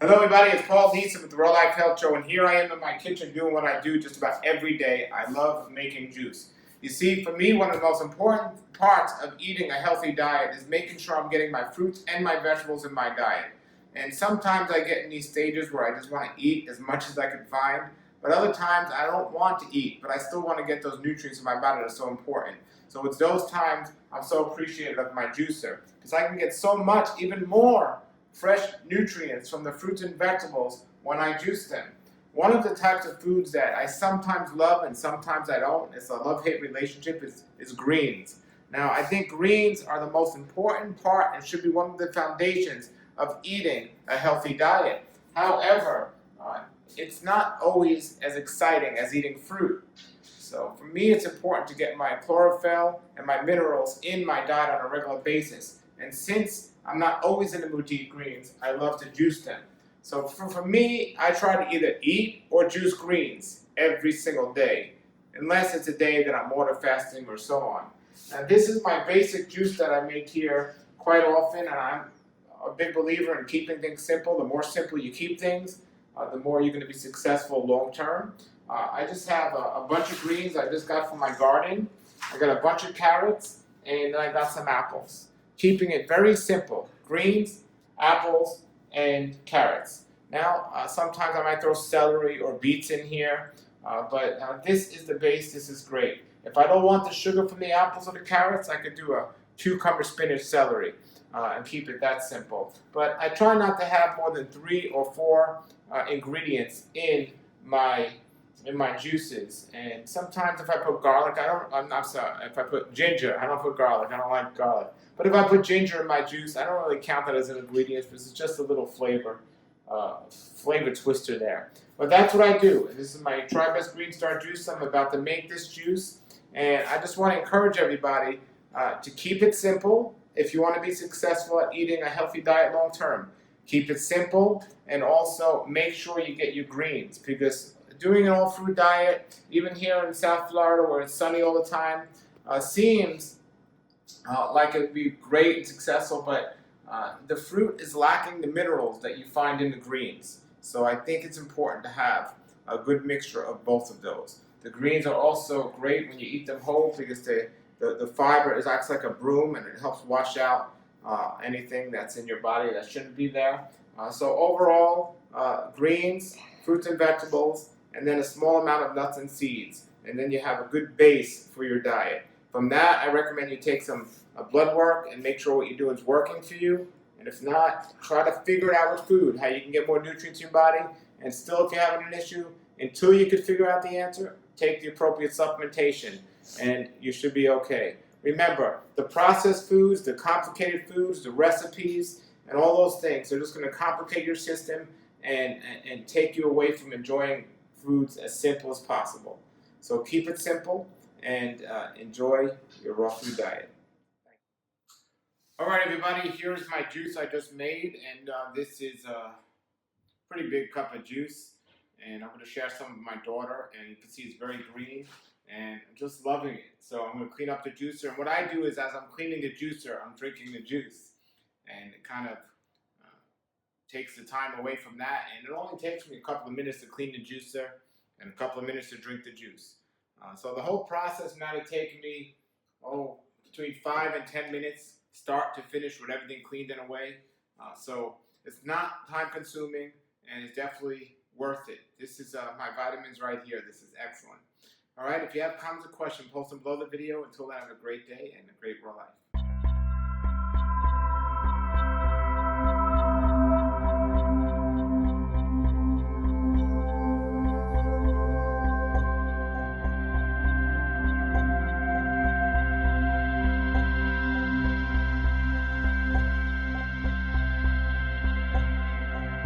Hello everybody, it's Paul Neeson with the Real Life Health Show, and here I am in my kitchen doing what I do just about every day. I love making juice. You see, for me, one of the most important parts of eating a healthy diet is making sure I'm getting my fruits and my vegetables in my diet. And sometimes I get in these stages where I just want to eat as much as I can find, but other times I don't want to eat, but I still want to get those nutrients in my body that are so important. So it's those times I'm so appreciative of my juicer, because I can get so much, even more fresh nutrients from the fruits and vegetables when I juice them. One of the types of foods that I sometimes love and sometimes I don't, it's a love-hate relationship, is greens. Now, I think greens are the most important part and should be one of the foundations of eating a healthy diet. However, it's not always as exciting as eating fruit. So for me, it's important to get my chlorophyll and my minerals in my diet on a regular basis. And since I'm not always in the mood to eat greens, I love to juice them. So for me, I try to either eat or juice greens every single day, unless it's a day that I'm water fasting or so on. Now this is my basic juice that I make here quite often, and I'm a big believer in keeping things simple. The more simple you keep things, the more you're going to be successful long term. I just have a bunch of greens I just got from my garden. I got a bunch of carrots, and then I got some apples. Keeping it very simple: greens, apples, and carrots. Now, sometimes I might throw celery or beets in here, but this is the base. This is great. If I don't want the sugar from the apples or the carrots, I could do a cucumber, spinach, celery, and keep it that simple. But I try not to have more than 3 or 4 ingredients in my juices. And sometimes if I put garlic, I'm sorry, if I put ginger, I don't put garlic. I don't like garlic. But if I put ginger in my juice, I don't really count that as an ingredient because it's just a little flavor twister there. But that's what I do. This is my Tri-Best Green Star juice. I'm about to make this juice, and I just want to encourage everybody to keep it simple if you want to be successful at eating a healthy diet long term. Keep it simple, and also make sure you get your greens, because doing an all-fruit diet, even here in South Florida where it's sunny all the time, seems like it would be great and successful, but the fruit is lacking the minerals that you find in the greens. So I think it's important to have a good mixture of both of those. The greens are also great when you eat them whole, because the fiber acts like a broom, and it helps wash out anything that's in your body that shouldn't be there. So overall, greens, fruits and vegetables, and then a small amount of nuts and seeds. And then you have a good base for your diet. From that, I recommend you take some blood work and make sure what you do is working for you. And if not, try to figure it out with food, how you can get more nutrients in your body. And still, if you're having an issue, until you can figure out the answer, take the appropriate supplementation, and you should be okay. Remember, the processed foods, the complicated foods, the recipes, and all those things are just going to complicate your system and take you away from enjoying foods as simple as possible. So keep it simple and enjoy your raw food diet. All right, everybody, here's my juice I just made, and this is a pretty big cup of juice, and I'm going to share some with my daughter, and you can see it's very green, and I'm just loving it. So I'm going to clean up the juicer, and what I do is as I'm cleaning the juicer, I'm drinking the juice, and it kind of takes the time away from that, and it only takes me a couple of minutes to clean the juicer and a couple of minutes to drink the juice. So the whole process might have taken me, between 5 and 10 minutes, start to finish, with everything cleaned and away. So it's not time consuming, and it's definitely worth it. This is my vitamins right here. This is excellent. All right, if you have comments or questions, post them below the video. Until then, have a great day and a great raw life.